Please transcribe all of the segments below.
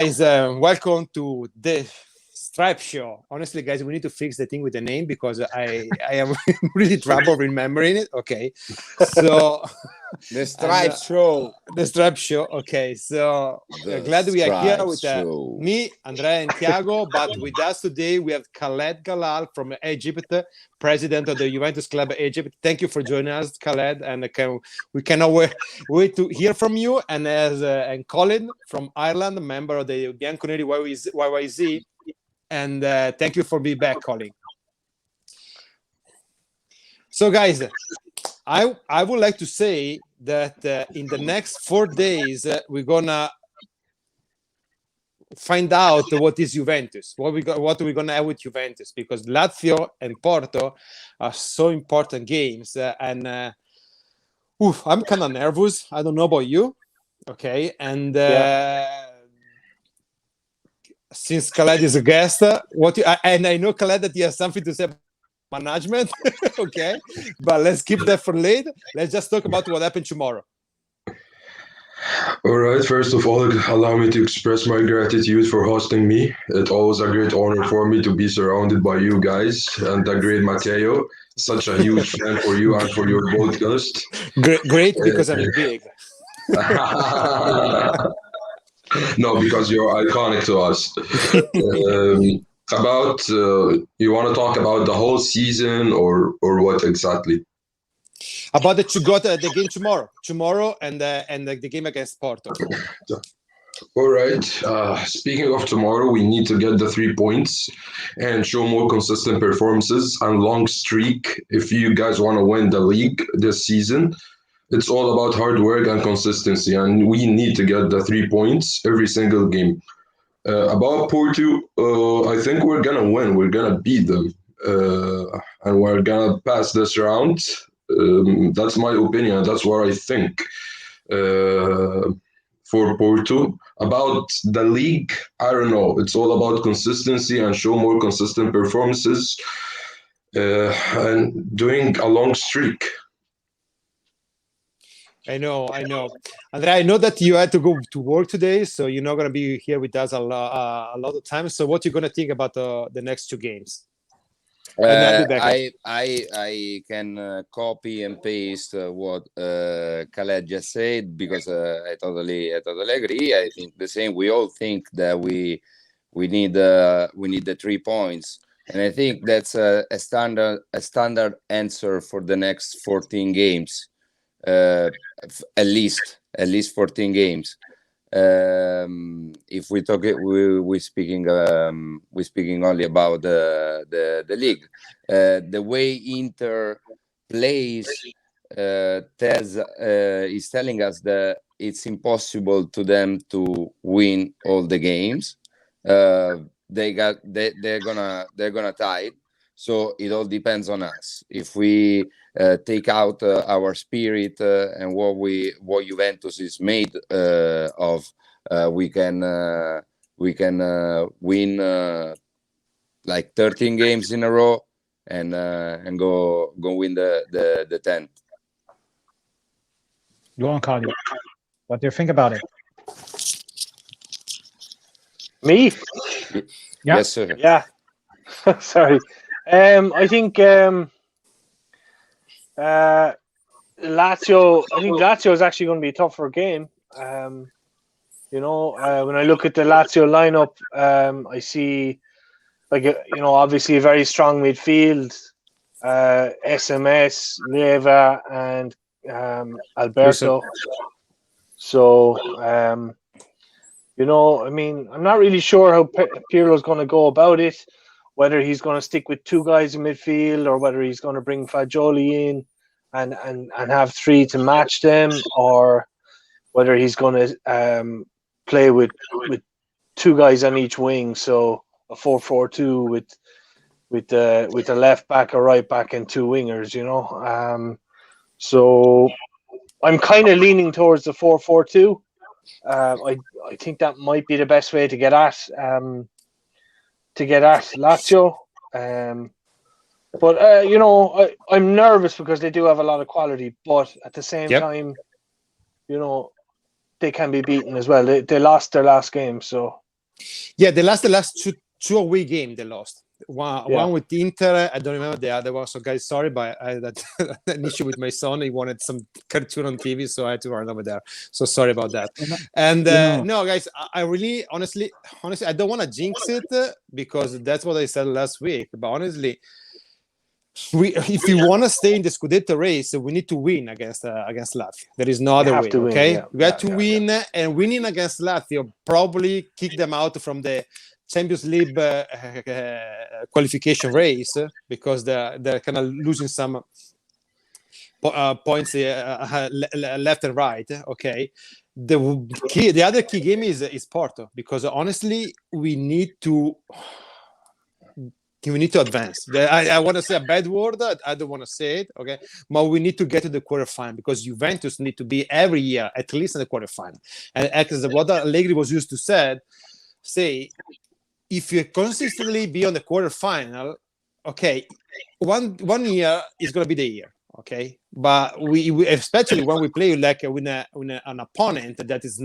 Guys, welcome to the Stripe Show. Honestly, guys, we need to fix the thing with the name because I am really trouble remembering it. Okay, so The and Stripe Show. the Stripe Show. Okay, so The glad we are here Stripe with Show. me, Andrea, and Tiago. But with us today we have Khaled Galal from Egypt, president of the Juventus Club Egypt. Thank you for joining us, Khaled, and we cannot wait to hear from you. And Colin from Ireland, member of the Bianconeri YYZ. And thank you for being back, Colin. So, guys, I would like to say that in the next 4 days we're gonna find out what is Juventus, what we're gonna have with Juventus, because Lazio and Porto are so important games, I'm kind of nervous. I don't know about you, okay? And since Khaled is a guest, and I know Khaled that he has something to say about management, okay? But let's keep that for later. Let's just talk about what happened tomorrow. All right, first of all, allow me to express my gratitude for hosting me. It's always a great honor for me to be surrounded by you guys and the great Matteo. Such a huge fan for you and for your podcast. Great, because I'm big. No, because you're iconic to us. You want to talk about the whole season or what exactly? About the game tomorrow, and the game against Porto. All right. Speaking of tomorrow, we need to get the 3 points and show more consistent performances and long streak if you guys want to win the league this season. It's all about hard work and consistency, and we need to get the 3 points every single game. About Porto, I think we're gonna win. We're gonna beat them, and we're gonna pass this round. That's my opinion. That's what I think for Porto. About the league, I don't know. It's all about consistency and show more consistent performances and doing a long streak. I know. Andrea, I know that you had to go to work today, so you're not going to be here with us a lot of time. So what are you going to think about the next two games? I can copy and paste what Khaled just said, because I totally agree. I think the same. We all think that we need the 3 points, and I think that's a standard answer for the next 14 games. At least 14 games. If we talk, we're speaking only about the league. The way Inter plays is telling us that it's impossible to them to win all the games. They're gonna tie it. So it all depends on us. If we take out our spirit and what Juventus is made of, we can win like 13 games in a row and go win the 10th. Go on, Carly. What do you think about it? Me? Yeah. Yes, sir. Yeah. Sorry. I think Lazio. I think Lazio is actually going to be a tougher game. When I look at the Lazio lineup, I see obviously a very strong midfield. SMS, Leva, and Alberto. So I'm not really sure how Pirlo's going to go about it. Whether he's going to stick with two guys in midfield, or whether he's going to bring Fagioli in and have three to match them, or whether he's going to play with two guys on each wing, so a 4-4-2 with a left back, a right back, and two wingers. So I'm kind of leaning towards the 4-4-2. I think that might be the best way to get at Lazio. But I'm nervous because they do have a lot of quality, but at the same time, they can be beaten as well. They lost their last game, so Yeah, the last two away game they lost. One with Inter. I don't remember the other one. So guys, sorry, but I had an issue with my son. He wanted some cartoon on TV, so I had to run over there. So sorry about that. And no, guys, I really, honestly, I don't want to jinx it because that's what I said last week. But honestly, if we want to stay in the Scudetto race, we need to win against Lazio. There is no other way. Okay, we have to win, and winning against Lazio probably kick them out from the Champions League qualification race because they're kind of losing some points left and right. Okay, the other key game is Porto because honestly we need to advance. I want to say a bad word. I don't want to say it. Okay, but we need to get to the quarterfinal because Juventus need to be every year at least in the quarterfinal. And as what Allegri was used to say. If you consistently be on the quarterfinal, okay, one year is going to be the year, okay. But we especially when we play like with an opponent that is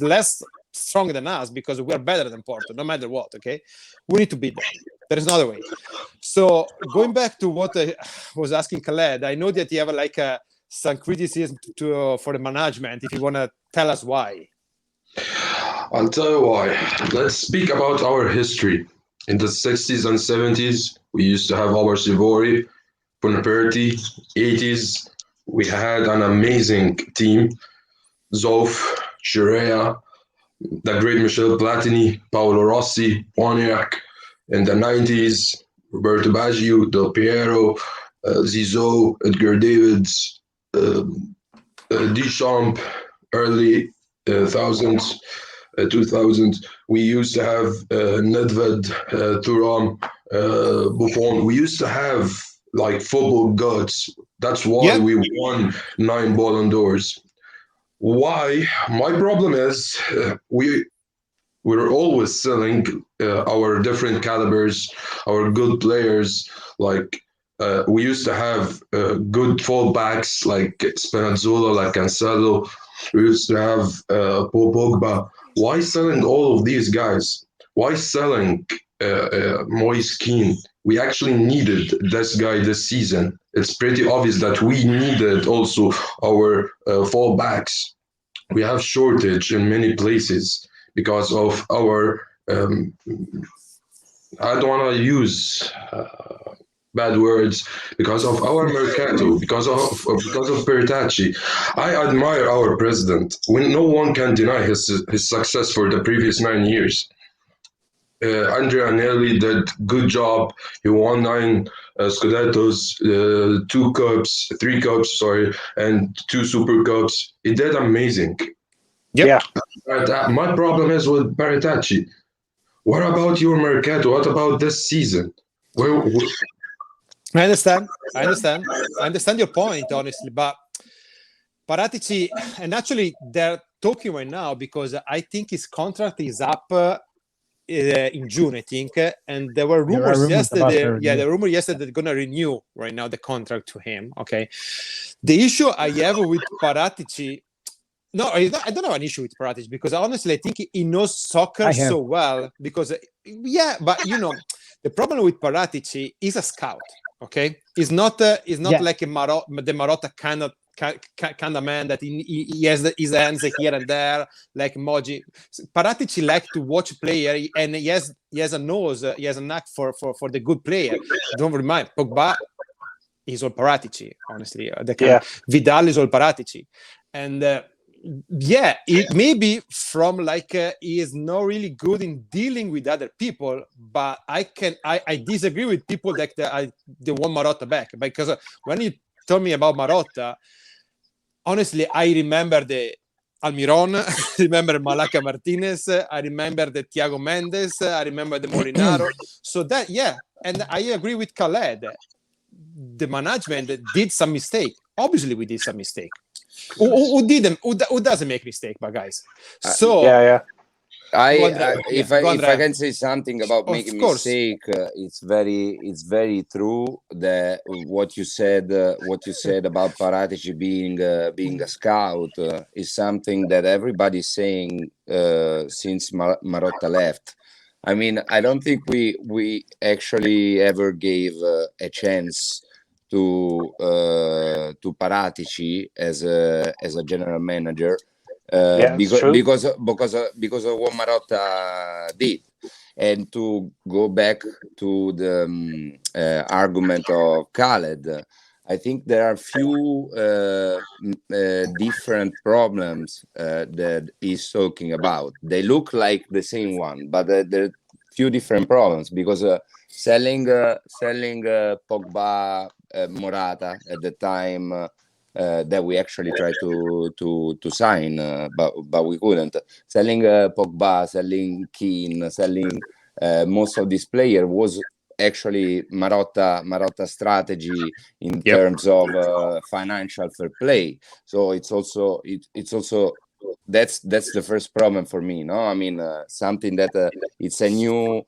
less strong than us because we are better than Porto, no matter what. Okay, we need to beat them. There is no other way. So going back to what I was asking Khaled, I know that you have some criticism for the management. If you want to tell us why. I'll tell you why. Let's speak about our history. In the 60s and 70s, we used to have Albert Sivori, Bonaperti. 80s, we had an amazing team. Zoff, Scirea, the great Michel Platini, Paolo Rossi, Wozniak. In the 90s, Roberto Baggio, Del Piero, Zizou, Edgar Davids, Deschamps, early 2000s, we used to have Nedved, Thuram, Buffon. We used to have like football gods. That's why we won 9 Ballon d'Ors. Why? My problem is we're always selling our different calibers, our good players. Like we used to have good fullbacks like Spinazzola, like Cancelo. We used to have Paul Pogba. Why selling all of these guys? Why selling Moise Kean? We actually needed this guy this season. It's pretty obvious that we needed also our fallbacks. We have shortage in many places because of our. I don't want to use bad words because of our mercato, because of Bertacci. I admire our president. No one can deny his success for the previous 9 years. Andrea Agnelli did good job. He won 9 Scudettos, 3 cups, and 2 Super Cups. He did amazing. Yep. But my problem is with Bertacci. What about your mercato? What about this season? I understand your point, honestly, but Paratici, and actually they're talking right now because I think his contract is up in June, I think, and there were rumors yesterday. The rumor yesterday they're gonna renew right now the contract to him. Okay, the issue I have with Paratici. No, I don't have an issue with Paratici because honestly, I think he knows soccer so well. Because but the problem with Paratici is a scout. Okay, he's not like the Marotta kind of man that he has his hands here and there like Moji. Paratici likes to watch player and he has a nose, he has a knack for the good player. Don't remind Pogba is all Paratici, honestly. Vidal is all Paratici, and it may be from he is not really good in dealing with other people, but I disagree with people that they want Marotta back, because when you told me about Marotta, honestly, I remember the Almiron, I remember Malaca Martinez, I remember the Thiago Mendes, I remember the Molinaro. So that, and I agree with Khaled. The management did some mistake. Obviously, we did some mistake. Who doesn't make mistake, but guys? So If I can say something about Of making course. mistake, it's very true that what you said about Paratici being a scout is something that everybody's saying since Marotta left. I mean, I don't think we actually ever gave a chance to Paratici as a general manager. Yeah, it's true. Because of what Marotta did, and to go back to the argument of Khaled, I think there are few different problems that he's talking about. They look like the same one, but there are few different problems because selling Pogba, Morata at the time. That we actually tried to sign, but we couldn't. Selling Pogba, selling Keane, selling most of this player was actually Marotta strategy in terms of financial fair play. So it's also that's the first problem for me. No, I mean something that it's a new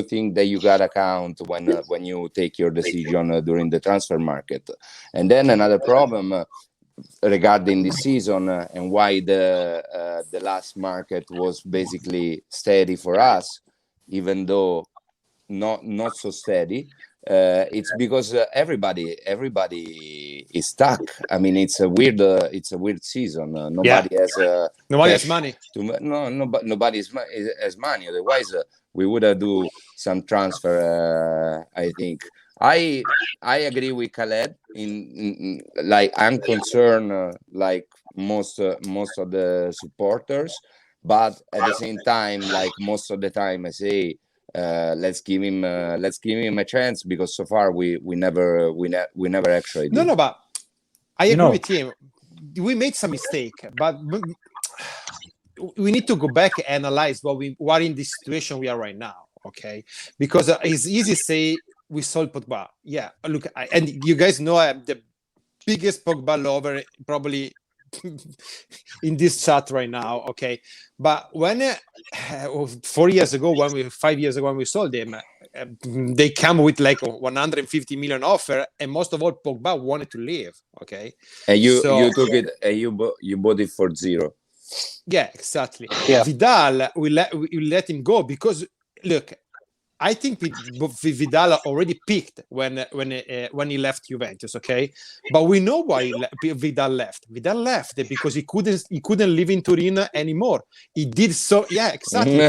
thing that you gotta count when you take your decision during the transfer market. And then another problem regarding this season and why the last market was basically steady for us, even though not so steady. It's because everybody is stuck. I mean, it's a weird season. Nobody has money. Nobody has money. Otherwise, we would have do some transfer. I think I agree with Khaled. Like I'm concerned, like most of the supporters, but at the same time, like most of the time, I say. Let's give him a chance because so far we never actually did. No, but I agree with him. We made some mistake, but we need to go back and analyze what in the situation we are right now. Okay, because it's easy to say we sold Pogba. Yeah, look, and you guys know I'm the biggest Pogba lover probably in this chat right now. Okay, but when 5 years ago when we sold them, they come with like 150 million offer, and most of all Pogba wanted to leave. Okay, and you took it and you bought it for 0. Yeah, exactly. Yeah. Vidal we let him go because look, I think Vidal already peaked when he left Juventus, okay? But we know why Vidal left. Vidal left because he couldn't live in Turin anymore. He did so, yeah, exactly.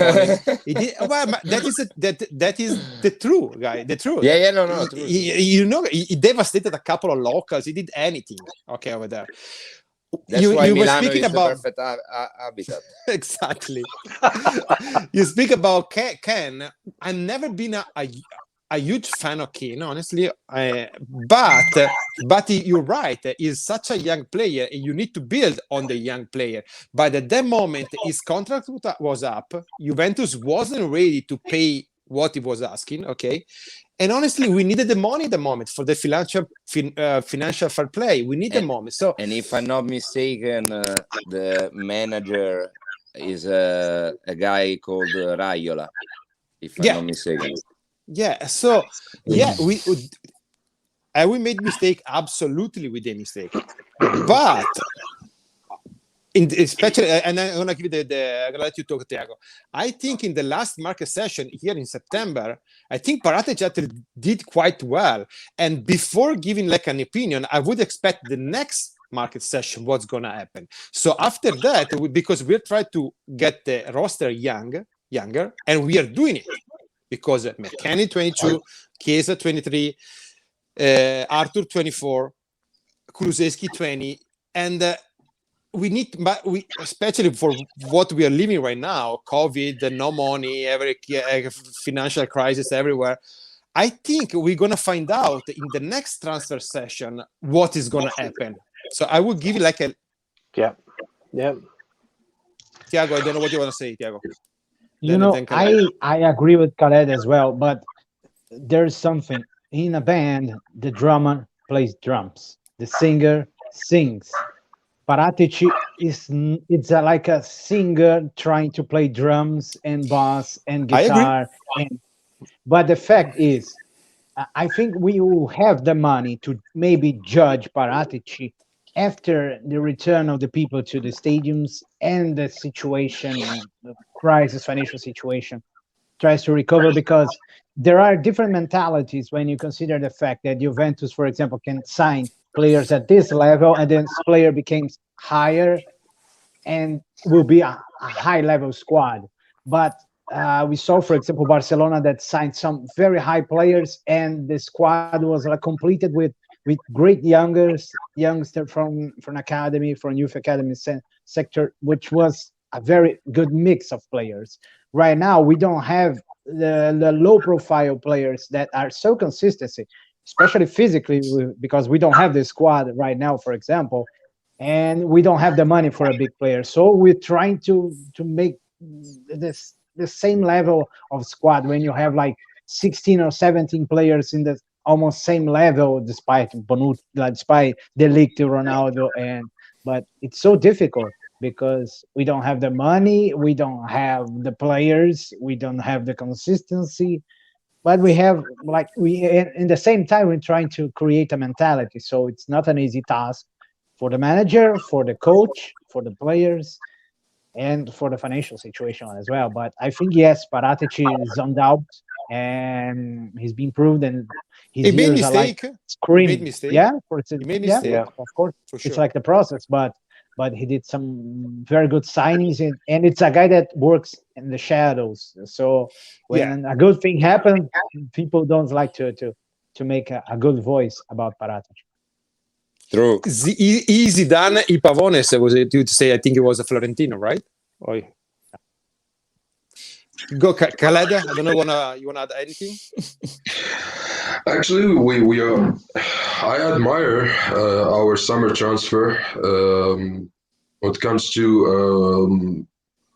He did. Well, that is the truth, guy. The truth. Yeah, no. He devastated a couple of locals. He did anything, okay, over there. That's why Milano is the perfect habitat. Exactly. You speak about Ken. I've never been a huge fan of Ken, honestly. But you're right. He's such a young player, and you need to build on the young player. But at that moment, his contract was up. Juventus wasn't ready to pay what he was asking, okay? And honestly, we needed the money at the moment for the financial fair play. We need the moment. So, and if I'm not mistaken, the manager is a guy called Raiola. If I'm not mistaken. Yeah. So we made mistake. Absolutely, we did mistake. But especially, and I'm gonna give you I'm gonna let you talk, Thiago. I think in the last market session here in September, I think Paratici did quite well. And before giving like an opinion, I would expect the next market session what's gonna happen. So after that, because we're trying to get the roster younger, and we are doing it because McKennie 22, Chiesa 23, Arthur 24, Kulusevski 20, and we need, but especially for what we are living right now, COVID, no money, every financial crisis everywhere. I think we're gonna find out in the next transfer session what is gonna happen. So I would give you like a yeah. Thiago, I don't know what you want to say, Thiago. I agree with Khaled as well, but there's something in a band. The drummer plays drums, the singer sings. Paratici it's like a singer trying to play drums and bass and I agree. guitar. And but the fact is, I think we will have the money to maybe judge Paratici after the return of the people to the stadiums and the situation, the crisis, financial situation tries to recover, because there are different mentalities when you consider the fact that Juventus, for example, can sign players at this level and then this player becomes higher and will be a high level squad. But we saw, for example, Barcelona that signed some very high players, and the squad was like completed with great youngster from academy, from youth academy sector, which was a very good mix of players. Right now, we don't have the low profile players that are so consistency, especially physically, because we don't have the squad right now, for example, and we don't have the money for a big player. So we're trying to make this the same level of squad when you have like 16 or 17 players in the almost same level, despite Bonucci, despite De Ligt, Ronaldo, and but it's so difficult because we don't have the money, we don't have the players, we don't have the consistency, but we have like we in the same time we're trying to create a mentality. So it's not an easy task for the manager, for the coach, for the players, and for the financial situation as well. But I think yes, Paratici is on doubt, and he's been proved, and He his made years are like mistake. He made screaming. mistake. Yeah, for He made yeah, mistake Yeah. of course, for it's sure. like the process, but he did some very good signings, and it's a guy that works in the shadows. So Yeah. when a good thing happens, people don't like to make a good voice about Paratici. True. Easy done. I Pavones was it you to say? I think it was a Florentino, right? Oh, go Khaled. I don't know. You wanna add anything? Actually, we are. I admire our summer transfer. When it comes to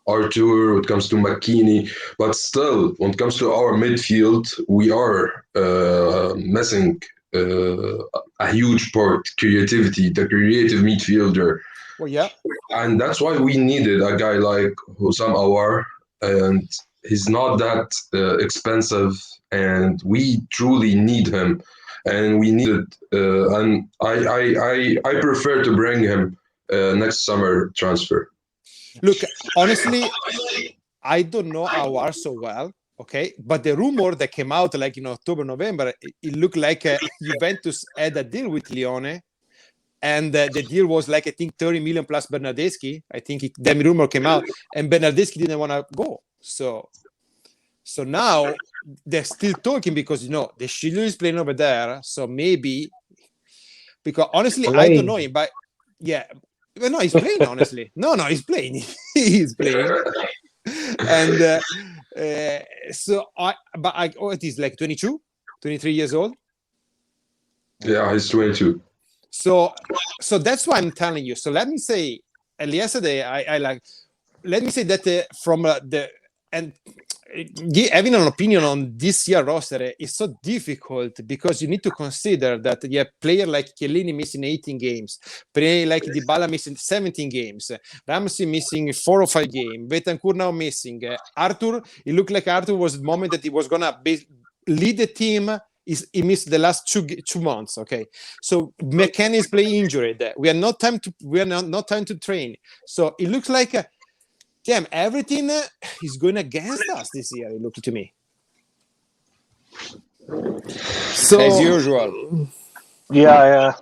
Artur, when it comes to McKinney, but still, when it comes to our midfield, we are missing a huge part: creativity, the creative midfielder, Well, yeah. and that's why we needed a guy like Hussam Awar, and he's not that expensive, and we truly need him, and we needed, and I prefer to bring him next summer transfer. Look, honestly, I don't know our so well. Okay, but the rumor that came out like in October, November, it looked like Juventus had a deal with Lione, and the deal was like I think 30 million plus Bernardeschi. I think the rumor came out, and Bernardeschi didn't want to go. So now they're still talking because the Schiller is playing over there. So maybe because honestly I don't know him, but yeah, but no, he's playing honestly. No, he's playing. He's playing, and it is like 22, 23 years old. Yeah, he's 22. So that's why I'm telling you. So let me say, and yesterday let me say that from and having an opinion on this year roster is so difficult because you need to consider that you have player like Chiellini missing 18 games, player like Dybala missing 17 games, Ramsey missing 4 or 5 games, Betancourt now missing, Arthur. It looked like Arthur was the moment that he was gonna lead the team. He missed the last 2 months. Okay, so McKennie is playing injured. We are not time to train. So it looks like. Damn, everything is going against us this year, it looked to me. So, As usual. Yeah.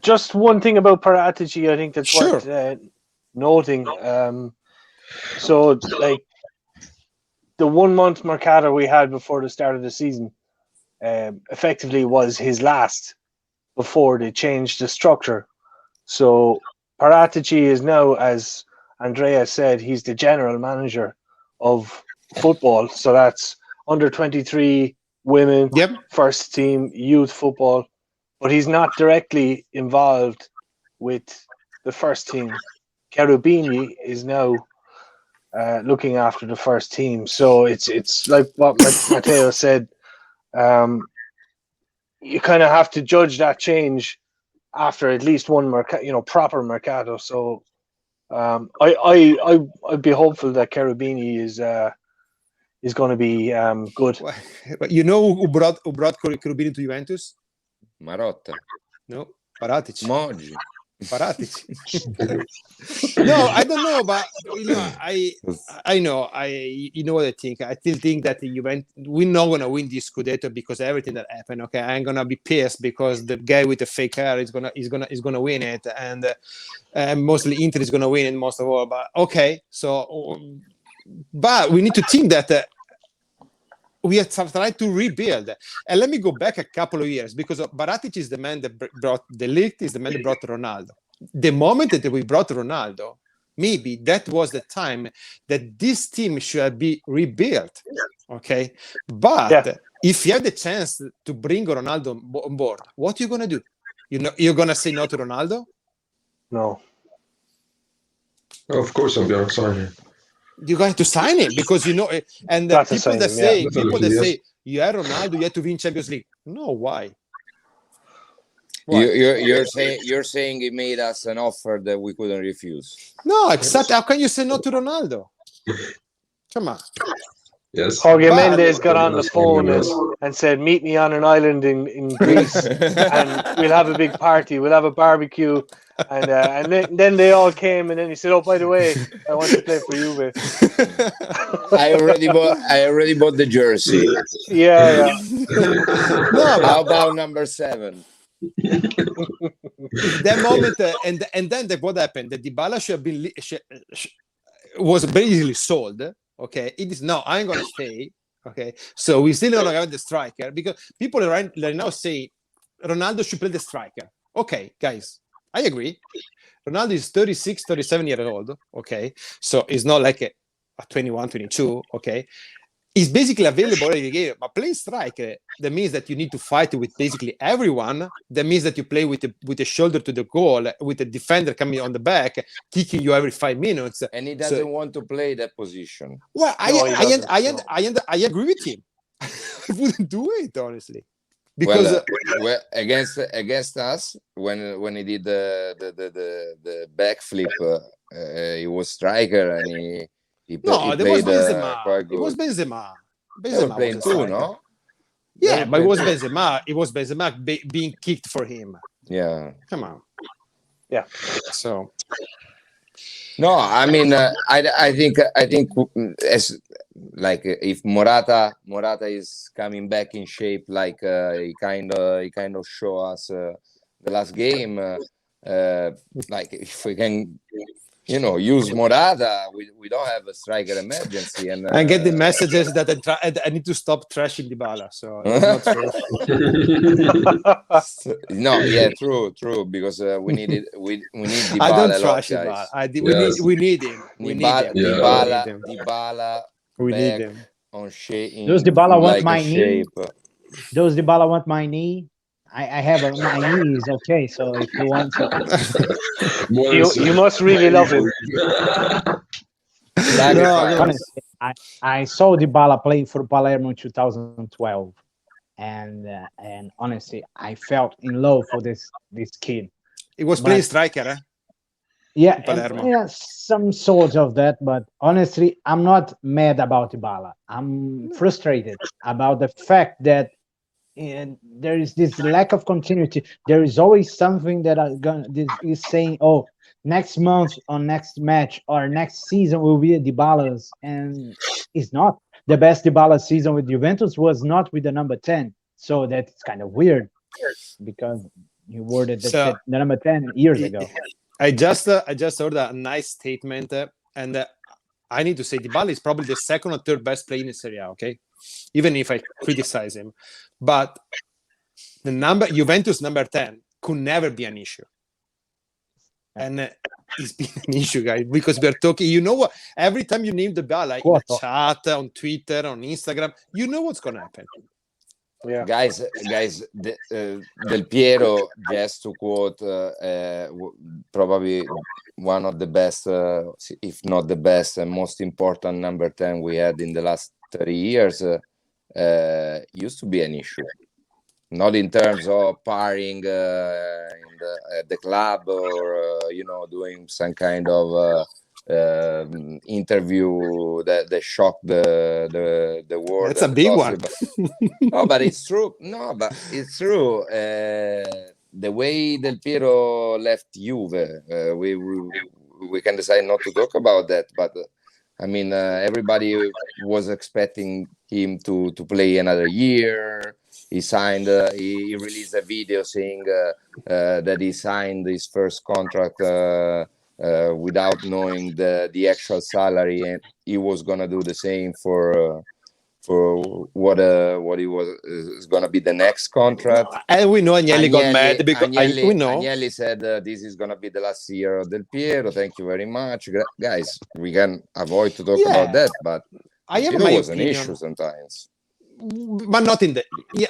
Just one thing about Paratici, I think that's sure. worth noting. So, like, the 1 month mercato we had before the start of the season effectively was his last before they changed the structure. So, Paratici is now, as Andrea said, he's the general manager of football. So that's under 23 women, first team, youth football. But he's not directly involved with the first team. Cherubini is now looking after the first team. So it's like what Matteo said. You kind of have to judge that change after at least one proper mercato. So I'd be hopeful that Cherubini is going to be good. But you know who brought Cherubini to Juventus? Marotta. No, Paratici. Moggi. Paratici. No, I don't know, but I know what I think. I still think that the Juventus, we're not gonna win this Scudetto because everything that happened. Okay, I'm gonna be pissed because the guy with the fake hair is gonna win it, and mostly Inter is gonna win it most of all. But okay, so but we need to think that. We have tried to rebuild, and let me go back a couple of years because Baratic is the man that brought the Ligt, is the man that brought Ronaldo. The moment that we brought Ronaldo, maybe that was the time that this team should be rebuilt. Okay, but if you have the chance to bring Ronaldo on board, what are you gonna do? You're gonna say no to Ronaldo? No. Of course, I'm gonna sign him. You're going to sign him because and people that say you are Ronaldo, you have to win Champions League. No, why? You're saying he made us an offer that we couldn't refuse. No, exactly. How can you say no to Ronaldo? Come on. Yes. Jorge Mendes got on the phone and said, "Meet me on an island in Greece, and we'll have a big party. We'll have a barbecue." And then they all came, and then he said, "Oh, by the way, I want to play for Juve." I already bought the jersey. Yeah. No, how about number 7? That moment, and then what happened? The Dybala should have been was basically sold. Okay, it is now. I'm gonna stay. Okay, so we still don't have the striker because people are now saying Ronaldo should play the striker. Okay, guys. I agree. Ronaldo is 36, 37 years old. Okay. So it's not like a 21, 22. Okay. He's basically available every game. But playing striker, that means that you need to fight with basically everyone. That means that you play with the shoulder to the goal, with the defender coming on the back, kicking you every 5 minutes. And he doesn't want to play that position. Well, I agree with him. I wouldn't do it, honestly. Because well, against us, when he did the backflip, he was striker and he played Benzema. quite good. It was Benzema. Benzema playing too, no? Yeah, but it was Benzema. It was Benzema being kicked for him. Yeah. Come on. Yeah. So. No, I mean, I think as like if Morata is coming back in shape, like he kind of show us the last game, like if we can, use Morata, we don't have a striker emergency. And I get the messages that I need to stop trashing Dybala. So it's not true. No, yeah, true, because we need it. We need Dybala. I don't trash Dybala. We need him. Dybala. We need him. On shape. Those Dybala want my knee. Those Dybala want my knee. I have my knee is okay. So if you want to, you must really love him. Honestly, I saw Dybala play for Palermo in 2012, and honestly, I felt in love for this kid. He was playing striker, eh? Yeah, some sort of that. But honestly, I'm not mad about Dybala. I'm frustrated about the fact that there is this lack of continuity. There is always something that is saying, "Oh, next month or next match or next season will be a Dybala's," and it's not. The best Dybala season with Juventus was not with the number 10, so that's kind of weird because you worded the number 10 years ago. I just heard a nice statement, and I need to say Dybala is probably the second or third best player in Serie A. Okay, even if I criticize him, but the Juventus number 10 could never be an issue, and it's been an issue, guys, because we're talking. You know what? Every time you name Dybala in the chat, on Twitter, on Instagram, you know what's gonna happen. Yeah. Guys, Del Piero, just to quote, probably one of the best, if not the best and most important number 10 we had in the last 30 years, used to be an issue. not in terms of partying at the club or doing some kind of interview that shocked the world That's a and the big gossip. one. No, but it's true. No, but it's true. The way Del Piero left Juve, we can decide not to talk about that. But I mean, everybody was expecting him to play another year. He signed. He released a video saying that he signed his first contract without knowing the actual salary, and he was gonna do the same for what he was is gonna be the next contract. And we know Agnelli got mad because we know. Agnelli said this is gonna be the last year of Del Piero. Thank you very much, guys. We can avoid to talk about that, but I have Del my Piero was opinion. an issue sometimes. But not in the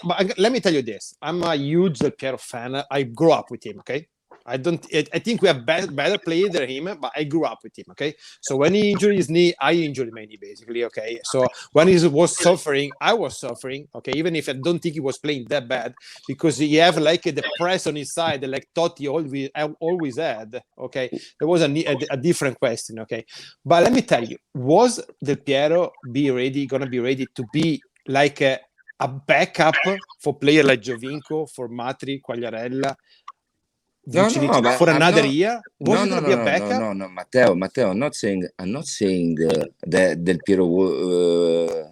but let me tell you this. I'm a huge Del Piero fan. I grew up with him, okay? I think we have better players than him, but I grew up with him, okay? So when he injured his knee, I injured my knee, basically, okay? So when he was suffering, I was suffering, okay? Even if I don't think he was playing that bad, because he have like the press on his side, like Totti always had, okay? There was a different question, okay? But let me tell you, was Del Piero gonna be ready to be like a backup for player like Giovinco, for Matri, Quagliarella, for another year? Was it going to be a backup? No, Matteo. I'm not saying that Del Piero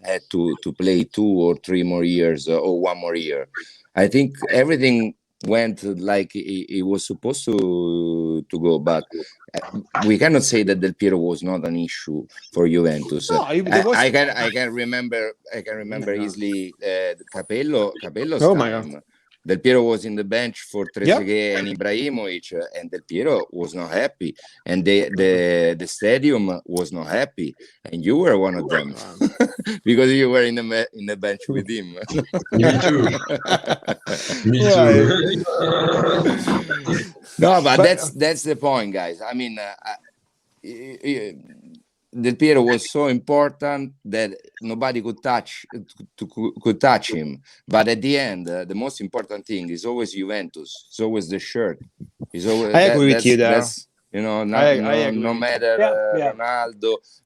had to play 2 or 3 more years or 1 more year. I think everything went like it was supposed to go, but we cannot say that Del Piero was not an issue for Juventus. No, I can remember easily Capello's Oh time. my God. Del Piero was in the bench for Trezeguet and Ibrahimovic, and Del Piero was not happy, and the stadium was not happy, and you were one of them because you were in the bench with him. Me too. Me too. No, but that's the point, guys. I mean, Del Piero was so important that nobody could touch him. But at the end, the most important thing is always Juventus. It's always the shirt. It's always, I agree with you there. No agree. matter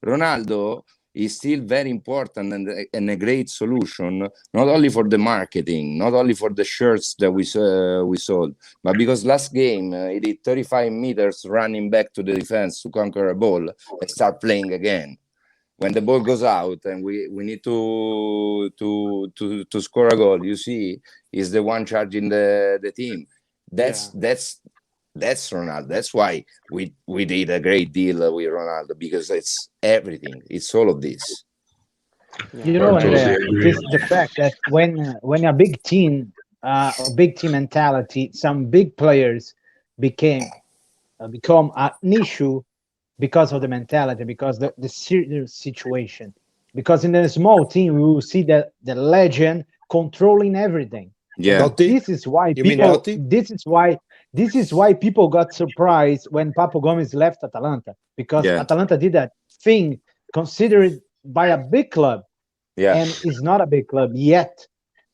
Ronaldo is still very important and a great solution, not only for the marketing, not only for the shirts that we sold, but because last game he did 35 meters running back to the defense to conquer a ball and start playing again. When the ball goes out and we need to score a goal, you see, he's the one charging the team. That's Ronaldo. That's why we did a great deal with Ronaldo, because it's everything. It's all of this. You know, the fact that when a big team, mentality, some big players become an issue because of the mentality, because the serious situation. Because in a small team, we will see the legend controlling everything. Yeah, this is why people. This is why people got surprised when Papo Gomez left Atalanta, because Atalanta did that thing considered by a big club, and it's not a big club yet.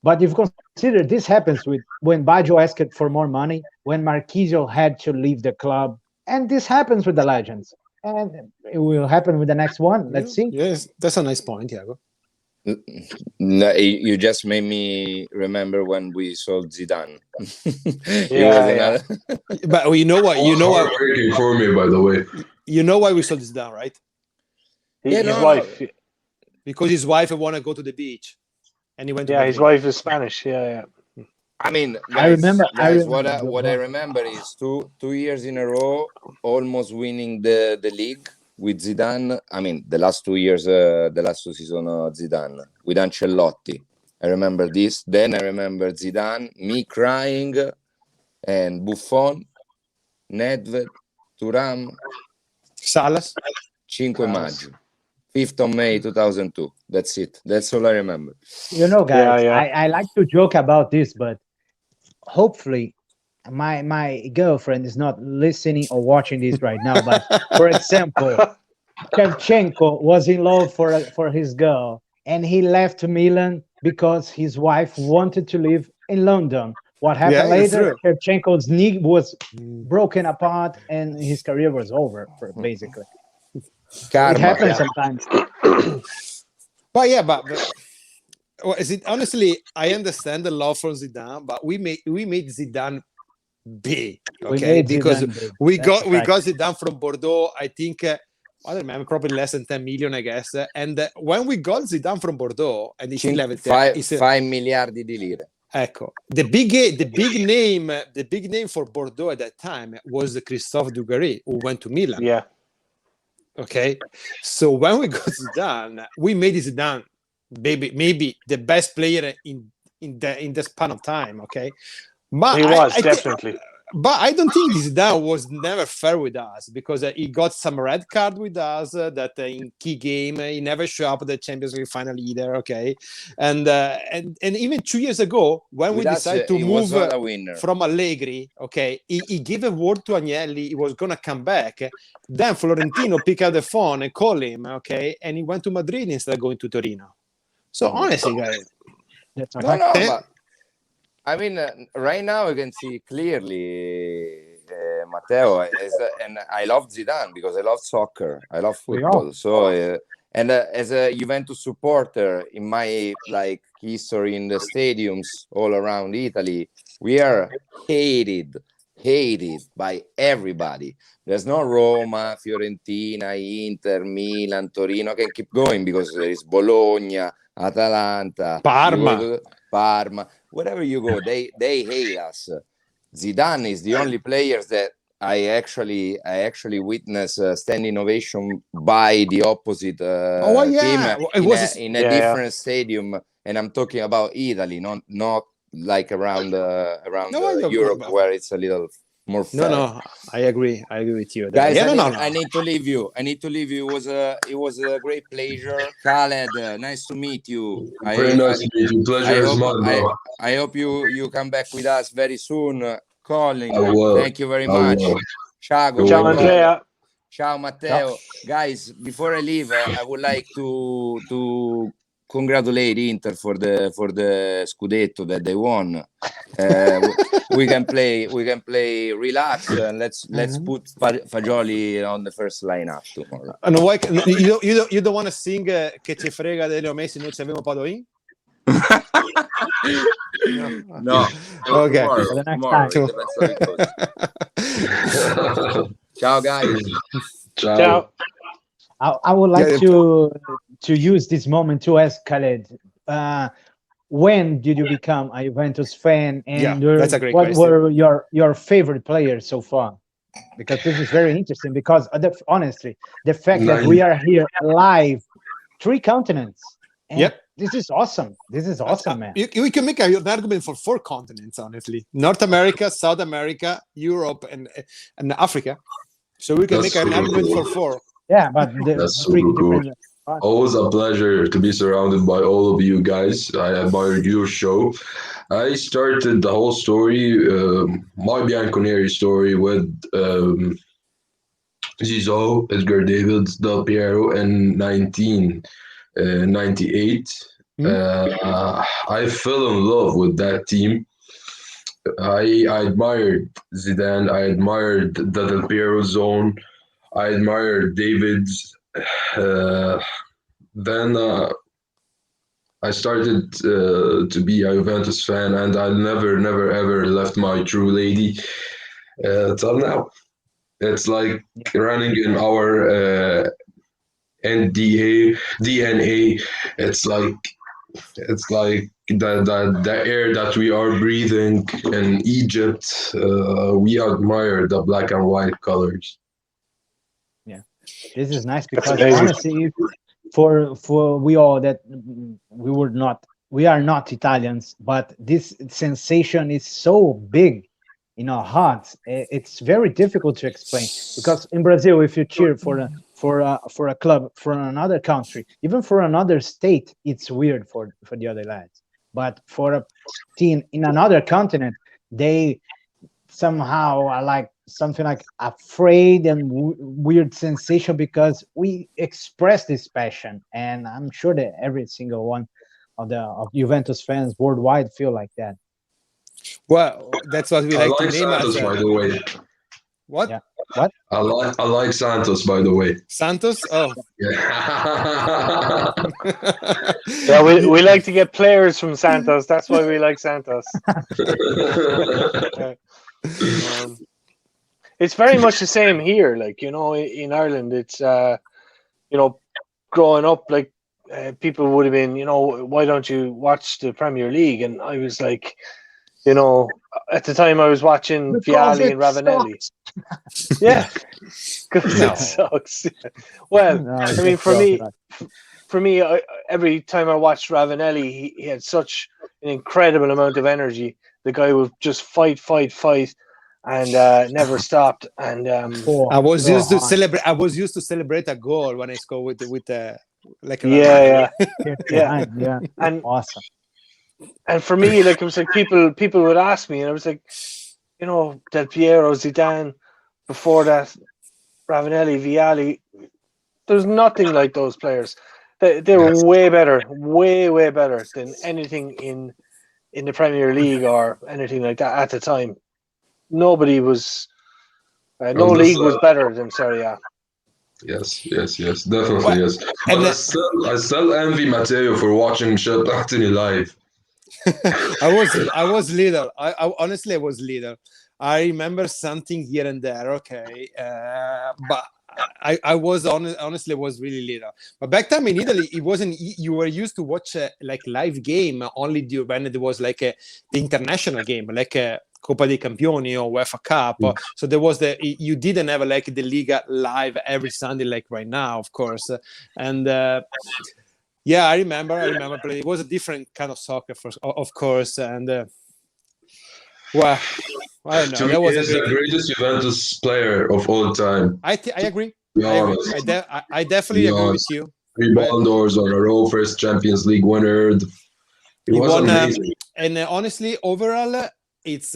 But if you consider, this happens with when Baggio asked for more money, when Marquisio had to leave the club, and this happens with the legends, and it will happen with the next one. Let's see. Yes, that's a nice point, Thiago. No, you just made me remember when we sold Zidane. But you know what? Heartbreaking for me, by the way. You know why we sold Zidane, right? His wife. Because his wife want to go to the beach, and he went. Yeah, his wife is Spanish. Yeah. I mean, guys, I remember. What I remember is two years in a row, almost winning the league with Zidane. I mean, the last 2 years, the last 2 seasons of Zidane with Ancelotti. I remember this. Then I remember Zidane, me crying, and Buffon, Nedved, Thuram, Salas, 5 maggio, 5th of May 2002. That's it. That's all I remember. You know, guys, I like to joke about this, but hopefully my girlfriend is not listening or watching this right now. But for example, Shevchenko was in love for his girl, and he left Milan because his wife wanted to leave in London. What happened Yeah, it's later? true. Shevchenko's knee was broken apart, and his career was over, basically. So it Karma. happens sometimes. But yeah, but well, is it honestly? I understand the love for Zidane, but we made Zidane big, We okay? made Because Zidane big. we That's got a we fact. got Zidane from Bordeaux. I think I don't remember, probably less than 10 million, I guess. And when we got Zidane from Bordeaux, and he still have it, 5 miliardi di lire. ecco, the big name for Bordeaux at that time was Christophe Dugarry, who went to Milan. Yeah. Okay, so when we got Zidane, we made Zidane maybe the best player in the span of time. Okay, but He was definitely. But I don't think Zidane was never fair with us, because he got some red card with us, that in key game he never showed up at the Champions League final either. Okay, and even 2 years ago when With we us, decided to he move was not a winner. from Allegri, okay, he gave a word to Agnelli he was gonna come back. Then Florentino picked up the phone and called him, okay, and he went to Madrid instead of going to Torino. So honestly, guys, That's a No, fact. no, then- but I mean, right now you can see clearly Matteo, and I love Zidane because I love soccer, I love We football. So, and as a Juventus supporter, in my like history in the stadiums all around Italy, we are hated by everybody. There's no Roma, Fiorentina, Inter, Milan, Torino. I can keep going because there is Bologna, Atalanta, Parma. Parma, wherever you go, they hate us. Zidane is the only players that I actually witness standing ovation by the opposite yeah. team It was in a different stadium, and I'm talking about Italy, not like around No, I don't- Europe but- where it's a little more fair. No, I agree with you. Guys, Yeah, I need to leave you. It was a great pleasure. Khaled, nice to meet you. Very nice to meet you. Pleasure is mine, bro. I hope you come back with us very soon. Calling. I will. Thank you very I much. will. Ciao, Ciao, Matteo. Andrea. Ciao, Matteo. Guys, before I leave, I would like to congratulate Inter for the Scudetto that they won. We can play relax, and let's put Fagioli on the first lineup tomorrow. No, why, you don't want to sing Che ci frega dei Leo Messi, noi ci abbiamo Padoin? No. Okay. Tomorrow, For the next tomorrow. time. It depends how it goes. Ciao, guys. Ciao. Ciao. I would like to use this moment to ask Khaled, when did you become a Juventus fan, and that's a great what question. were your favorite players so far? Because this is very interesting. Because honestly, the fact that we are here live, 3 continents. And Yep. This is awesome. This is awesome, man. You can make an argument for 4 continents, honestly: North America, South America, Europe, and Africa. So we can That's make an super argument cool. for 4. Yeah, but That's 3 super cool. different. Always a pleasure to be surrounded by all of you guys. I admire your show. I started the whole story, my Bianconeri story, with Zizou, Edgar Davids, Del Piero in 1998. I fell in love with that team. I admired Zidane. I admired the Del Piero zone. I admired David's. Then I started to be a Juventus fan, and I never, ever left my true lady till now. It's like running in our DNA. It's like the air that we are breathing in Egypt. We admire the black and white colors. This is nice because amazing. honestly, for we all that we are not Italians, but this sensation is so big in our hearts. It's very difficult to explain, because in Brazil, if you cheer for a club from another country, even for another state, it's weird for the other lads. But for a team in another continent, they somehow are like something like afraid and weird sensation, because we express this passion, and I'm sure that every single one of Juventus fans worldwide feel like that. Well, that's what we I like to like name Santos, as by the way. what? Yeah. What? I like Santos, by the way. Santos? Oh. Yeah. Yeah, we like to get players from Santos. That's why we like Santos. Um, it's very much the same here. Like, you know, in Ireland, it's you know, growing up, like people would have been, you know, why don't you watch the Premier League? And I was like, you know, at the time I was watching Because Vialli it and Ravanelli. sucks. Yeah, because No. it sucks. Well, No, I just mean, joking. for me, every time I watched Ravanelli, he had such an incredible amount of energy. The guy would just fight, and never stopped. And Oh, I was so used to hard. celebrate. I was used to celebrate a goal when I score with like a yeah, Get yeah, behind, yeah. and Awesome. for me, like, it was like people would ask me, and I was like, you know, Del Piero, Zidane, before that, Ravanelli, Vialli. There's nothing like those players. They were Yes. way better, way better than anything in the Premier League or anything like that at the time. Nobody was, no And this, league was better than Serie A. yes, definitely Well, yes. But and I still envy Matteo for watching Michel Platini live. I was little. I honestly I was little. I remember something here and there. Okay, but I was honestly was really little. But back time in Italy, it wasn't. You were used to watch like live game only when it was like the international game, like Coppa dei Campioni or UEFA Cup. So there was you didn't have like the Liga live every Sunday like right now, of course, and. Yeah, I remember playing. It was a different kind of soccer, of course, and well, I don't know. To me, That was a he's the great. greatest Juventus player of all time. I agree. To be I agree. honest. I To definitely be agree with honest. you. 3 Ballon d'Ors on a row, first Champions League winner. It He was won, amazing. and honestly, overall, it's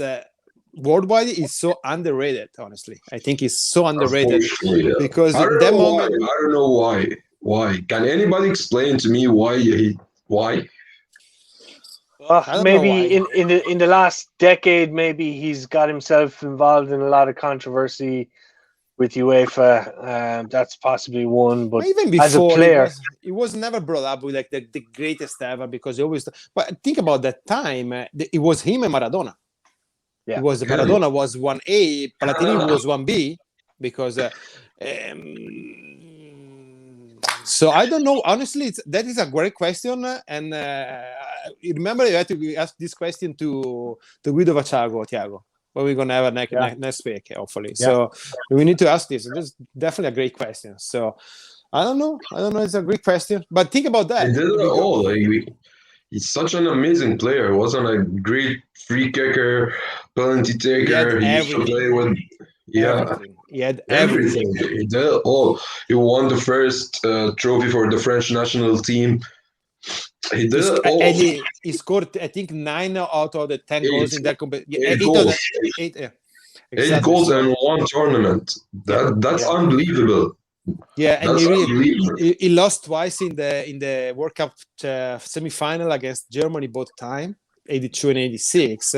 worldwide. It's so underrated. Honestly, I think it's so underrated Unfortunately, yeah. because I in don't that know why. moment, I don't know why. Why? Can anybody explain to me why? I don't know Maybe why. in the last decade, maybe he's got himself involved in a lot of controversy with UEFA. That's possibly one, but Even as a before, player, it was never brought up with like the greatest ever because he always. But think about that time. It was him and Maradona. yeah. It was Okay. Maradona was 1A, Platini was 1B because. So I don't know. Honestly, that is a great question, and remember you had to ask this question to Guido Vaciago, Thiago. But we're gonna have a next week, hopefully. Yeah. So we need to ask this. This is definitely a great question. So I don't know. It's a great question. But think about that. He did it all. He's such an amazing player. Wasn't a great free kicker, penalty taker. He used to play with everything. He had everything. He did it all. He won the first trophy for the French national team. He did it all. And he scored, I think, 9 out of the 10 goals in that competition. 8 goals. 8, yeah. 8 goals in one tournament. That's unbelievable. Yeah, and That's unbelievable. he lost twice in the World Cup semi-final against Germany both time, 82 and 86.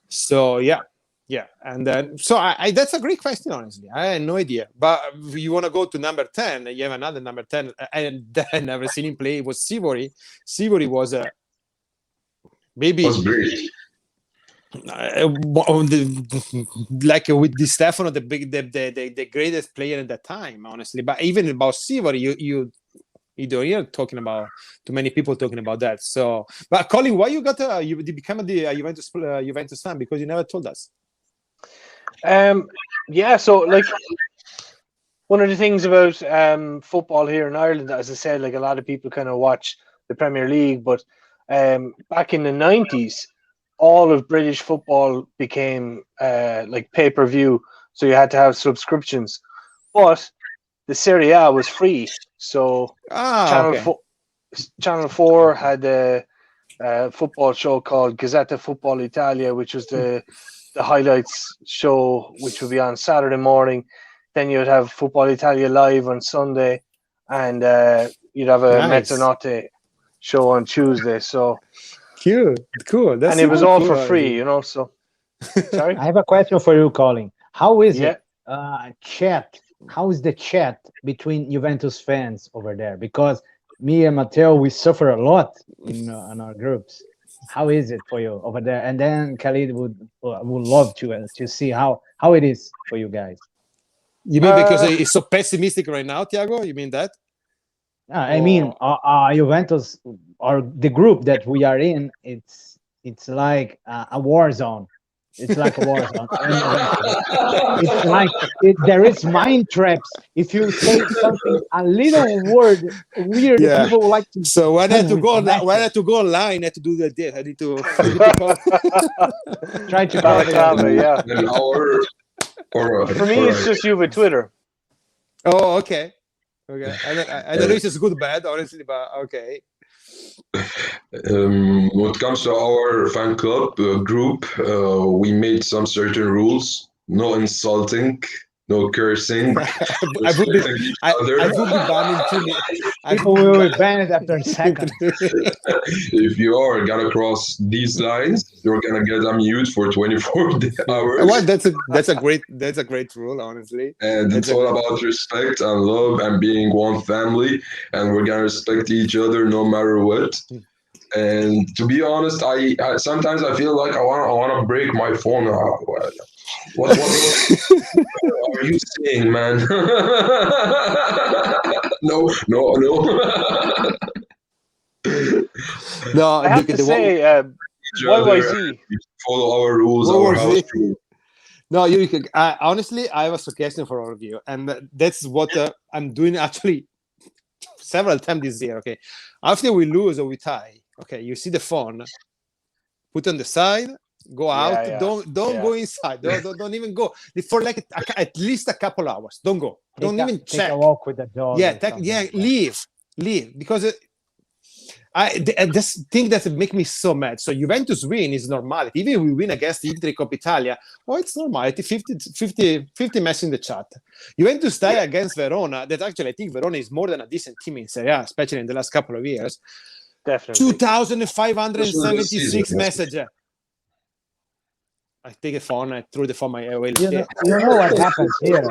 So yeah, and then so I that's a great question. Honestly, I had no idea. But you want to go to number 10? You have another number 10, and I never seen him play. It was Sivori. Sivori was a maybe. Was great. Like with Di Stefano, the greatest player at that time, honestly. But even about Sivori, you don't hear talking about too many people talking about that. So, but Colin, why you become the Juventus fan? Because you never told us. Yeah. So like one of the things about football here in Ireland, as I said, like a lot of people kind of watch the Premier League, but back in the 90s. All of British football became like pay-per-view, so you had to have subscriptions. But the Serie A was free, so Channel 4 had a football show called Gazzetta Football Italia, which was the highlights show, which would be on Saturday morning. Then you'd have Football Italia live on Sunday, and you'd have a Mezzanotte show on Tuesday. So Cool. That's and it was super all cool, for free, honestly. you know. So sorry. I have a question for you, Colin. How is Yeah. it? Chat. How is the chat between Juventus fans over there? Because me and Matteo, we suffer a lot in our groups. How is it for you over there? And then Khalid would love to see how it is for you guys. You mean because it's so pessimistic right now, Tiago? You mean that? I mean, Juventus or the group that we are in, it's like a war zone. It's like a war zone. And it's like there is mind traps. If you say something, a little word weird, Yeah. people would like to. So when I had to boom, go smash when I it. had to go online, I had to do the did. I need to call. Try to cover your Balaclava, yeah. An hour. All right. For me, all it's right. just you with Twitter. Oh, okay. I don't know if it's good or bad, honestly, but okay. When it comes to our fan club group, we made some certain rules: no insulting, no cursing, I would be respecting each I other. would be banned in 2 minutes. People will be banned after a second. If you are gonna cross these lines, you're gonna get a mute for 24 hours. Well, that's a great rule, honestly. And That's it's all about respect and love and being one family, and we're gonna respect each other no matter what. And to be honest, I sometimes I feel like I wanna break my phone. What are you saying, man? No, no, no. No, I have to say, Each other, YYZ. follow our rules, What our was house it? rules. No, you can. Honestly, I have a suggestion for all of you, and that's what I'm doing actually several times this year. Okay, after we lose or we tie, okay, you see the phone, put on the side, go out. Yeah. Don't go inside. Don't even go for like at least a couple hours. Don't go. Don't even Take check. a walk with the dog. Yeah, or something like that. leave because. This thing that make me so mad. So Juventus win is normality. Even if we win against Inter Coppa Italia, it's normality. 50 mess in the chat. Juventus tie against Verona. That actually I think Verona is more than a decent team in Serie A, especially in the last couple of years. Definitely. 2,576 message. I take a phone. I threw the phone my way. You know what happens here.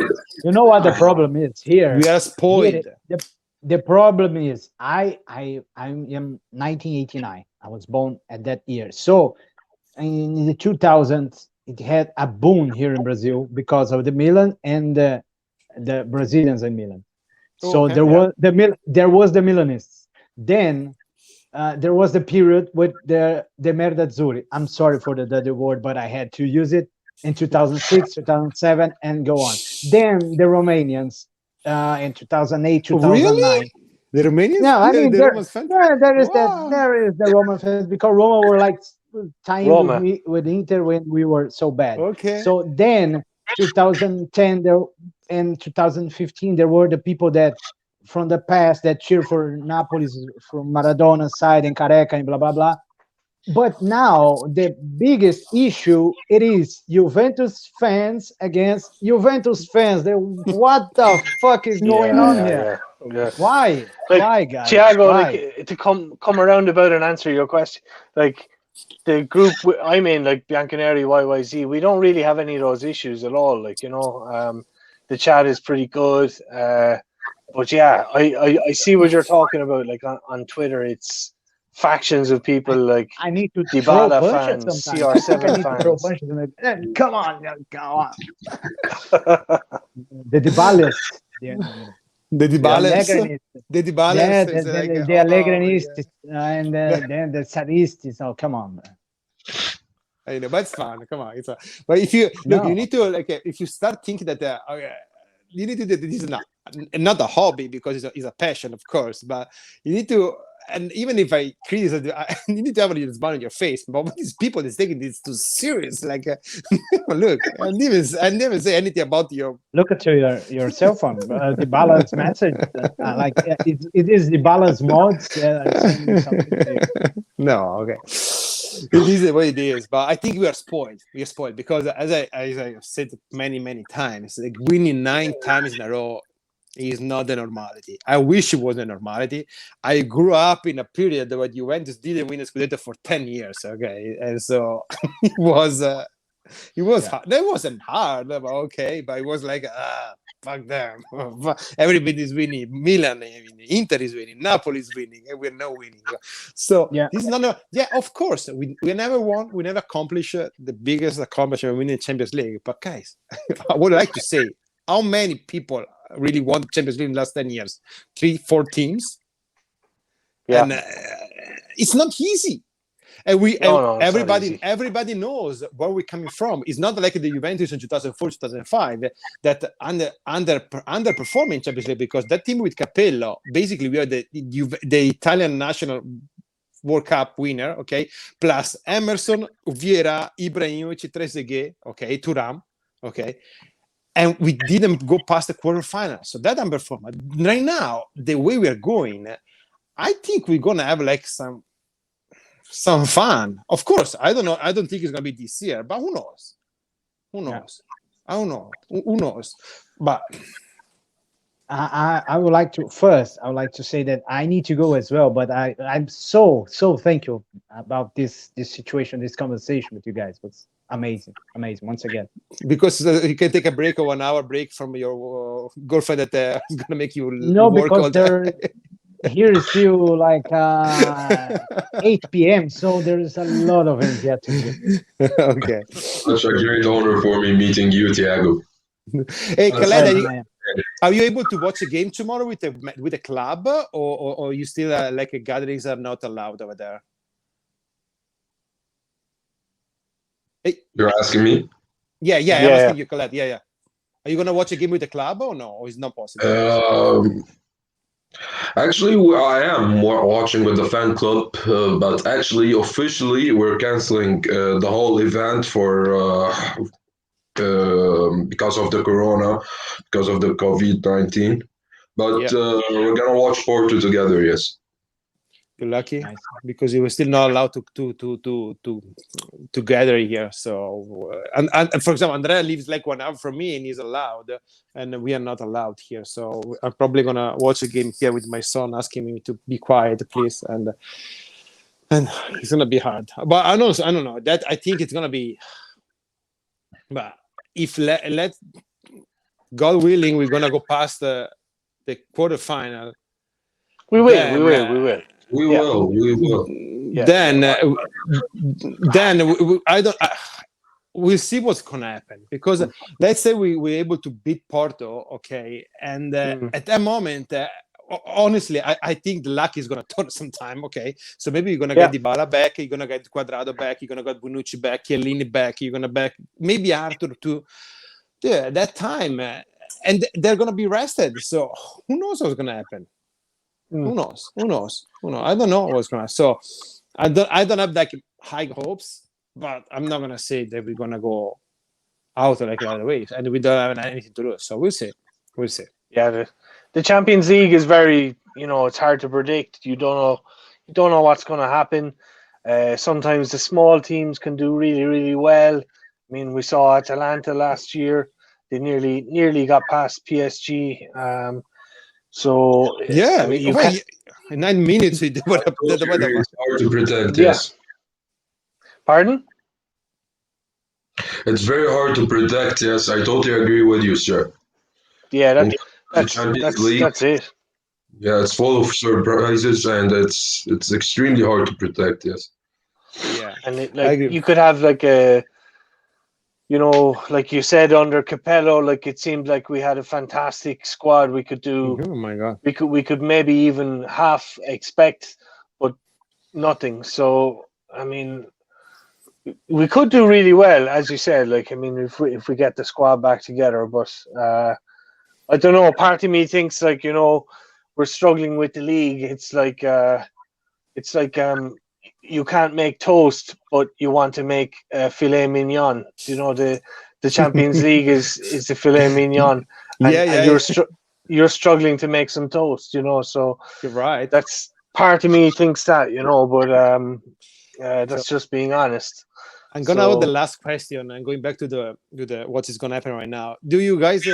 You know what the problem is here. We are spoiled. Here, the problem is I am 1989. I was born at that year. So in the 2000s, it had a boom here in Brazil because of the Milan and the Brazilians in Milan. So Okay, there was the Milanists. Then there was the period with the Merda Azzurri. I'm sorry for the word, but I had to use it in 2006, 2007, and go on. Then the Romanians. In 2008, 2009. Really? The Romanians? No, I mean the there Roman fans? is Wow. there is the Roman fans because Roma were like tying Roma. with Inter when we were so bad. Okay. So then 2010 there and 2015 there were the people that from the past that cheer for Napoli from Maradona's side and Careca and blah blah blah. But now the biggest issue it is Juventus fans against Juventus fans. What the fuck is going on here? Yeah. Why? Like, Why, guys? Thiago, Why? like to come around about and answer your question, like the group I'm in, like Bianconeri, YYZ, we don't really have any of those issues at all. Like the chat is pretty good. But yeah, I see what you're talking about. Like on Twitter, it's factions of people like I need to Dybala throw fans, punches sometimes. CR7 I need to throw fans. punches and come on. The Dybalists. The Dybala. The Dybala. Yeah, the Allegranists and then the Sadists. Oh, come on, man. I know, but it's fun. Come on, it's fun. But if you look, you need to if you start thinking that you need to do this is not a hobby because it's a passion, of course, but you need to. And even if I criticize, you need to have a smile on your face. But these people is taking this too serious. Like, look, I never say anything about your. Look at your cell phone. The balance message, it is the balance mods sending something to you. No, okay. It is what it is, but I think we are spoiled. We are spoiled because, as I said many times, like winning 9 times in a row is not the normality. I wish it was the normality. I grew up in a period where Juventus didn't win a Scudetto for 10 years, okay? And so it was hard. That wasn't hard, but okay, but it was like, fuck them. Everybody is winning. Milan is winning. Inter is winning. Napoli is winning, and we're not winning. So this is not of course, we never won. We never accomplished the biggest accomplishment, winning the Champions League. But guys, I would like to say, how many people really won the Champions League in the last 10 years? 3-4 teams. And it's not easy. And everybody knows where we're coming from. It's not like the Juventus in 2004, 2005 that underperforming Champions League, because that team with Capello, basically we are the Italian national World Cup winner, okay, plus Emerson, Vieira, Ibrahimovic, Trezeguet, okay, Thuram, okay, and we didn't go past the quarterfinal. So that underperformance. Right now, the way we are going, I think we're gonna have like some fun. Of course, I don't know. I don't think it's gonna be this year, but who knows? Who knows? I don't know. Who knows? But I would like to say that I need to go as well. But I'm so thank you about this situation, this conversation with you guys. It's amazing once again. Because you can take a break, a 1 hour break from your girlfriend that is gonna make you work because all day. Here is still like 8 p.m. So there's a lot of things yet to do. Okay. Such a great honor for me meeting you, Thiago. Hey, Khaled, are you able to watch a game tomorrow with the club, or you still like gatherings are not allowed over there? Hey. You're asking me? Yeah. I'm asking you, Khaled. Yeah. Are you gonna watch a game with the club or no? Or it's not possible? Actually, I am watching with the fan club, but actually, officially, we're canceling the whole event for because of the corona, because of the COVID-19. But we're gonna watch Porto together. Yes. You're lucky, because you were still not allowed to gather here. So, and for example, Andrea lives like 1 hour from me, and he's allowed, and we are not allowed here. So I'm probably gonna watch a game here with my son, asking me to be quiet, please, and it's gonna be hard. But I don't know that. I think it's gonna be. But if let God willing, we're gonna go past the quarterfinal. We will. We will. Yeah. Then we'll see what's gonna happen, because let's say we're able to beat Porto, okay, and at that moment, honestly, I think the luck is gonna turn sometime, okay. So maybe you're gonna get Dybala back, you're gonna get Quadrado back, you're gonna get Bonucci back, Chiellini back, you're gonna back maybe Arthur too. Yeah, that time, and they're gonna be rested. So who knows what's gonna happen? Who knows? I don't know what's gonna. So I don't have like high hopes, but I'm not gonna say that we're gonna go out like the other ways, and we don't have anything to lose. So we'll see. Yeah, the Champions League is very, it's hard to predict. You don't know what's gonna happen. Sometimes the small teams can do really, really well. I mean, we saw Atalanta last year; they nearly got past PSG. So yeah, I mean, in 9 minutes, it's hard to predict. Yes. Pardon? It's very hard to predict. Yes, I totally agree with you, sir. Yeah, that's it. Yeah, it's full of surprises, and it's extremely hard to predict. Yes. Yeah, and you could have like a. Like you said, under Capello, like it seemed like we had a fantastic squad. We could do. Oh my God. We could maybe even half expect, but nothing. So I mean, we could do really well, as you said. Like I mean, if we get the squad back together, but I don't know. Part of me thinks like we're struggling with the league. It's like you can't make toast, but you want to make filet mignon. The Champions League is the filet mignon, and you're struggling to make some toast. So you're right. That's part of me thinks that, but that's just being honest. I'm gonna have the last question and going back to the what is gonna happen right now. Do you guys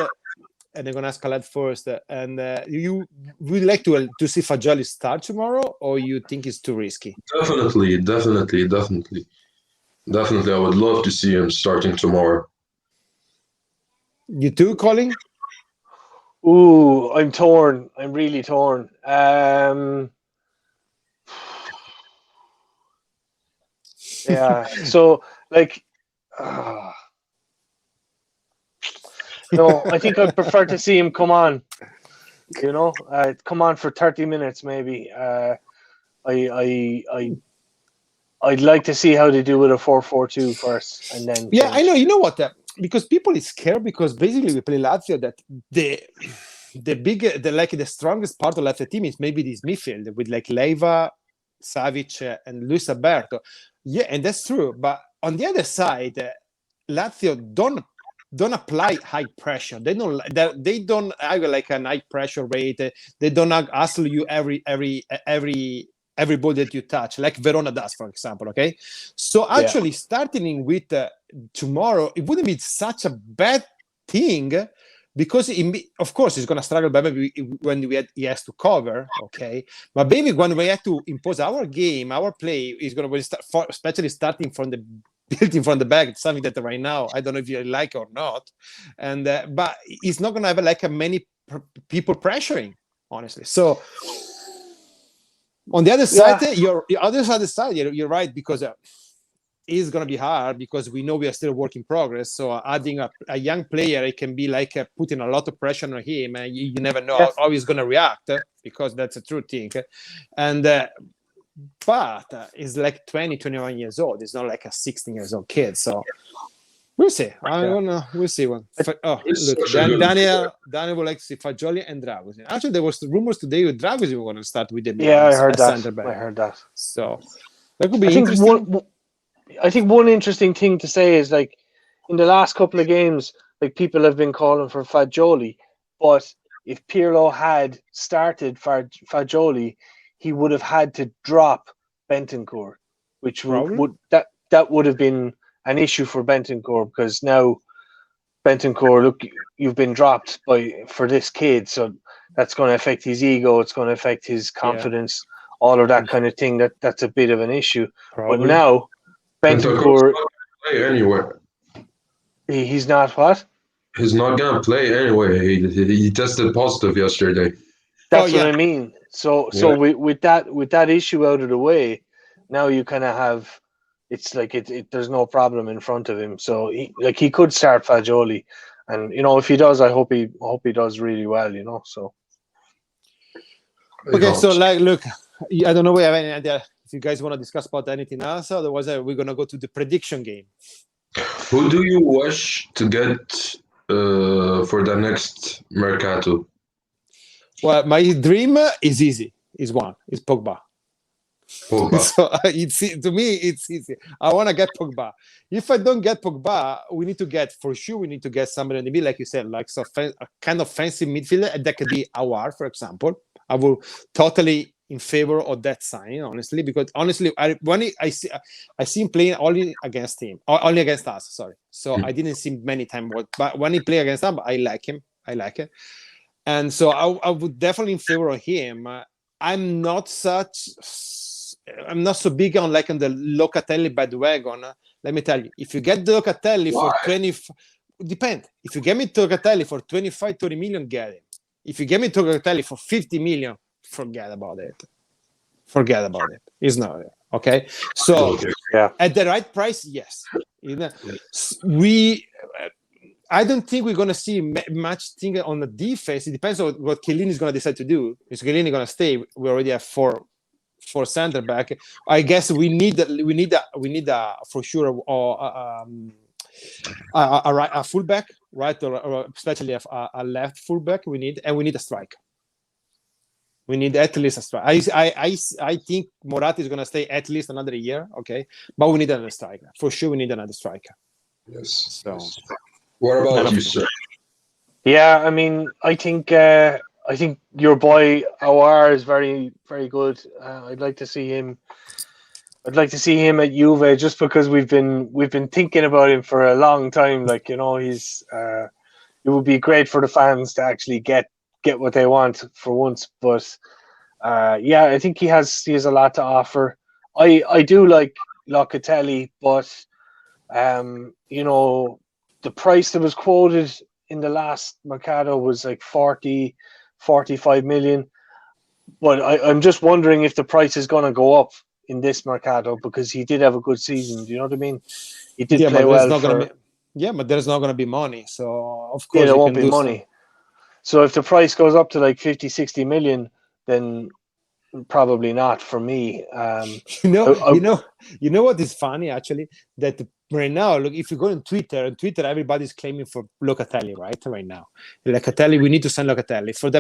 and I'm gonna ask Khaled first. And you would like to see Fagioli start tomorrow, or you think it's too risky? Definitely, definitely, definitely, definitely. I would love to see him starting tomorrow. You too, Colin? Ooh, I'm torn. I'm really torn. Yeah. So like, no, I think I'd prefer to see him come on. Come on for 30 minutes maybe. I'd like to see how they do with a 4-4-2 first, and then Yeah, I change. know. You know what? Because people is scared because basically we play Lazio that the strongest part of Lazio team is maybe this midfield with like Leiva, Savic, and Luis Alberto. Yeah, and that's true. But on the other side, Lazio don't apply high pressure. They don't have like a high pressure rate. They don't hustle you every ball that you touch, like Verona does, for example. Okay, so actually starting with tomorrow, it wouldn't be such a bad thing because of course he's going to struggle maybe when he has to cover. Okay, but maybe when we have to impose our game, our play is going to start, especially starting from the building from the back, something that right now I don't know if you like or not, and but it's not going to have like many people pressuring, honestly. So on the other side, you're right, because it's going to be hard because we know we are still a work in progress. So adding a young player, it can be like putting a lot of pressure on him, and you never know how he's going to react, because that's a true thing. And but he's like 21 years old. He's not like a 16 years old kid. So we'll see. We'll see one. Look, Daniel would like to see Fagioli and Dragosin. Actually, there was rumors today with Dragosin were going to start with the I heard that. center back. I heard that. So that could be interesting. I think one interesting thing to say is, like, in the last couple of games, like, people have been calling for Fagioli, but if Pirlo had started Fagioli, he would have had to drop Bentancur, which would have been an issue for Bentancur, because now Bentancur, look, you've been dropped for this kid, so that's going to affect his ego, it's going to affect his confidence, all of that kind of thing. That's a bit of an issue. But now Bentancur play anyway. He's not what? He's not gonna play anyway. He tested positive yesterday. That's what I mean. So with that issue out of the way, now you kind of have, it's like there's no problem in front of him. So he could start Fagioli, and if he does, I hope he does really well. So. Okay, so look, I don't know if we have any idea if you guys want to discuss about anything else. Otherwise, we're gonna go to the prediction game. Who do you wish to get for the next Mercato? Well, my dream is easy. Is Pogba. So to me, it's easy. I want to get Pogba. If I don't get Pogba, we need to get somebody in the middle, like you said, like a kind of fancy midfielder. That could be Aouar, for example. I will totally in favor of that sign, honestly, because honestly, I see him playing only against us. Sorry, so I didn't see him many times, but when he play against us, I like him. I like it, and so I would definitely in favor of him. I'm not so big on the Locatelli bandwagon. Let me tell you, if you get the Locatelli for 20, depend. If you get me Locatelli for 25, 30 million, get him. If you get me Locatelli for 50 million, forget about it. It's not there. Okay. So at the right price, yes. I don't think we're going to see much thing on the defense. It depends on what Chiellini is going to decide to do. Is Chiellini going to stay? We already have four center back. I guess we need for sure a fullback, right? Or especially a left fullback. We need a striker. We need at least a striker. I think Morata is going to stay at least another year. Okay, but we need another striker for sure. We need another striker. Yes. So. What about you, sir? Yeah, I mean, I think your boy Aouar is very, very good. I'd like to see him. I'd like to see him at Juve, just because we've been thinking about him for a long time. Like, he's it would be great for the fans to actually get what they want for once. But yeah, I think he has a lot to offer. I do like Locatelli, but you know, the price that was quoted in the last Mercado was like 40, 45 million. But I'm just wondering if the price is going to go up in this Mercado, because he did have a good season. Do you know what I mean? He did play well for... but there's not going to be money. So, of course, yeah, there you won't can be do money. So if the price goes up to like 50, 60 million, then probably not for me. You know what is funny, actually? That right now, look, if you go on Twitter, everybody's claiming for Locatelli, right now. Locatelli, we need to sign Locatelli for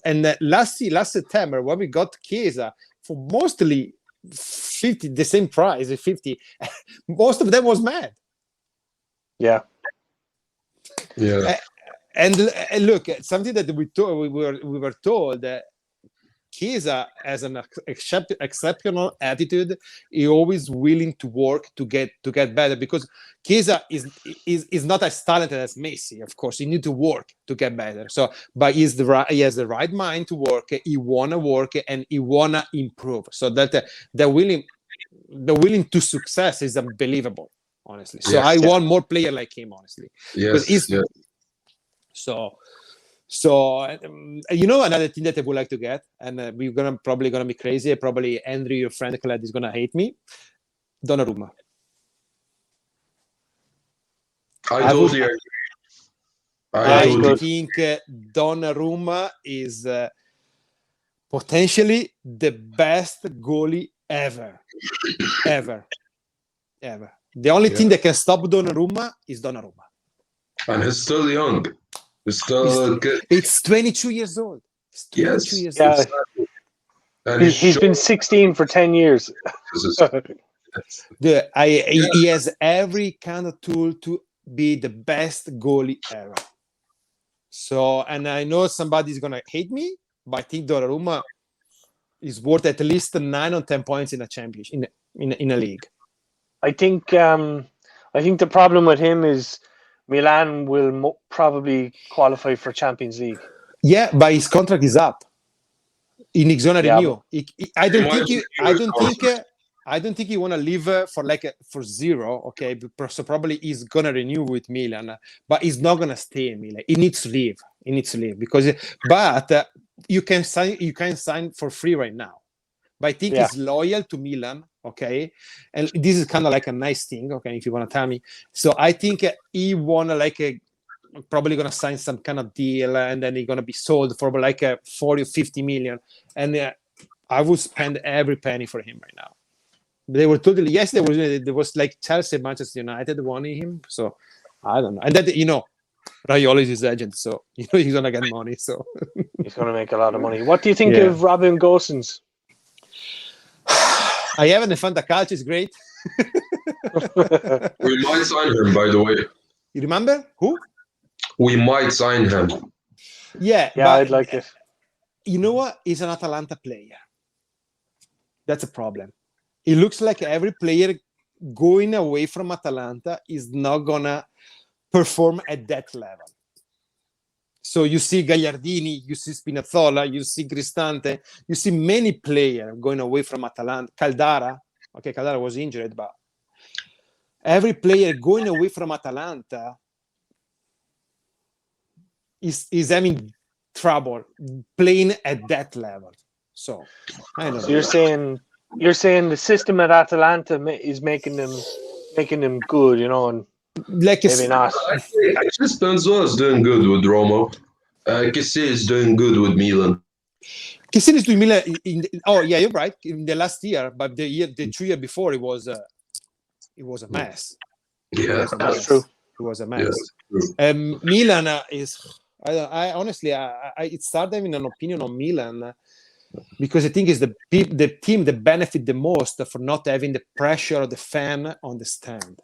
and last September, when we got Chiesa for mostly 50, the same price, 50, most of them was mad. Yeah. And look, something that we were told that Chiesa has an exceptional attitude. He's always willing to work to get better, because Chiesa is not as talented as Messi. Of course, he need to work to get better. So, but he has the right mind to work. He wanna work and he wanna improve. So that the willing to success is unbelievable, honestly. So I want more player like him, honestly. So you know, another thing that I would like to get, and we're probably gonna be crazy. Probably Andrew, your friend Claude, is gonna hate me. Donnarumma. I totally agree. I think Donnarumma is potentially the best goalie ever. The only thing that can stop Donnarumma is Donnarumma. And he's still young. It's 22 years old. Yes. Years old. And he's been 16 for 10 years. He has every kind of tool to be the best goalie ever. So, and I know somebody's gonna hate me, but I think Donnarumma is worth at least 9 or 10 points in a championship, in a league. I think the problem with him is Milan will probably qualify for Champions League. Yeah, but his contract is up. He's gonna renew. I don't think he wanna leave for zero. Okay, so probably he's gonna renew with Milan, but he's not gonna stay in Milan. He needs to leave. Because, but you can sign for free right now. But I think he's loyal to Milan. Okay, and this is kind of like a nice thing. Okay, if you wanna tell me, so I think he wanna probably gonna sign some kind of deal, and then he's gonna be sold for like 40 or 50 million, and I would spend every penny for him right now. They were totally there was like Chelsea, Manchester United wanting him, so I don't know. And that, you know, Raiola is his agent, so you know he's gonna get money, so he's gonna make a lot of money. What do you think of Robin Gosens? I have the Fantacalcio is great. We might sign him, by the way. You remember who? We might sign him. Yeah, I'd like it. You know what? He's an Atalanta player. That's a problem. It looks like every player going away from Atalanta is not gonna perform at that level. So you see Gagliardini, you see Spinazzola, you see Cristante, you see many players going away from Atalanta. Caldara was injured, but every player going away from Atalanta is having trouble playing at that level. So I don't know. So you're saying the system at Atalanta is making them good, you know, and like maybe not. Actually, Spinazzola is doing good with Roma. Kessie is doing good with Milan. Kessie is doing Milan. You're right. In the last year, but the 2 years before, it was a mess. Yeah, that's true. It was a mess. Yeah, Milan is. I honestly, it started having an opinion on Milan because I think it's the team that benefit the most for not having the pressure of the fan on the stand.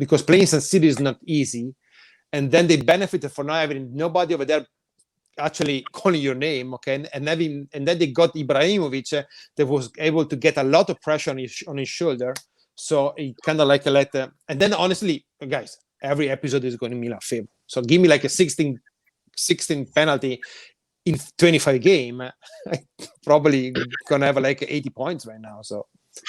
Because playing San Siro is not easy, and then they benefited for not having nobody over there actually calling your name, okay, and then they got Ibrahimovic that was able to get a lot of pressure on his shoulder, so it kind of like and then honestly, guys, every episode is going to Milan favor. So give me like a 16 penalty in 25 game, I probably gonna have like 80 points right now. So,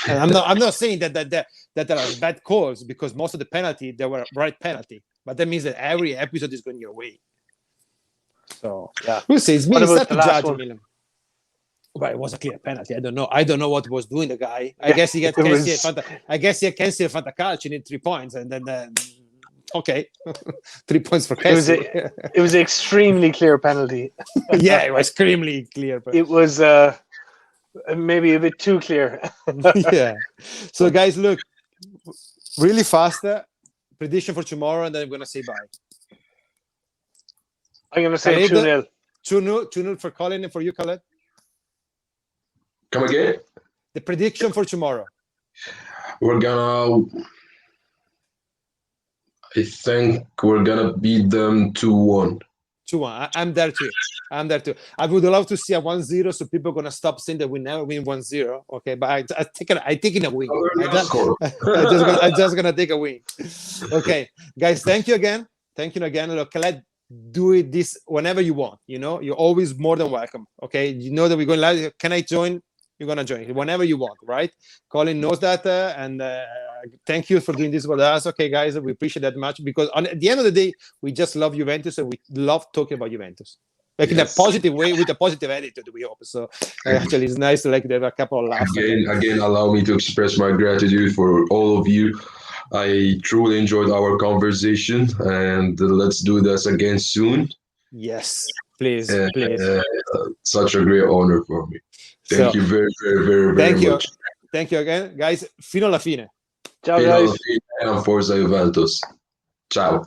and I'm not saying that there are bad calls, because most of the penalty they were right penalty, but that means that every episode is going your way. So Yeah, we'll see. It's What really about hard the to last judge one? Milan. But it was a clear penalty. I don't know what was doing the guy. I Yeah, guess he it can was- see I guess he can see a Fantacalcio, you need 3 points, and then okay, 3 points for It was Kessie. It was an extremely clear penalty. Yeah, it was extremely clear. But It was maybe a bit too clear. yeah. So guys, look, really fast prediction for tomorrow, and then I'm gonna say bye. I'm going to say Khaled? 2-0. 2-0 for Colin, and for you, Khaled. Come again? The prediction for tomorrow. I think we're gonna beat them 2-1. 2-1. I'm there too. I would love to see a 1-0, so people are gonna stop saying that we never win 1-0. Okay, but I take in a win. I'm just gonna take a win. Okay, guys, thank you again. Look, Khaled, do it this whenever you want. You're always more than welcome. Okay, you know that we're going live. Can I join? You're gonna join whenever you want, right? Colin knows that, and thank you for doing this with us. Okay, guys, we appreciate that much, because at the end of the day, we just love Juventus, and we love talking about Juventus, like in a positive way, with a positive attitude. We hope so. Actually, it's nice to have a couple of laughs. Again, allow me to express my gratitude for all of you. I truly enjoyed our conversation, and let's do this again soon. Yes, please. Such a great honor for me. Thank you very, very, very, very much. Thank you again, guys. Fino alla fine. Ciao, Fino alla guys. fine, and Forza Juventus. Ciao.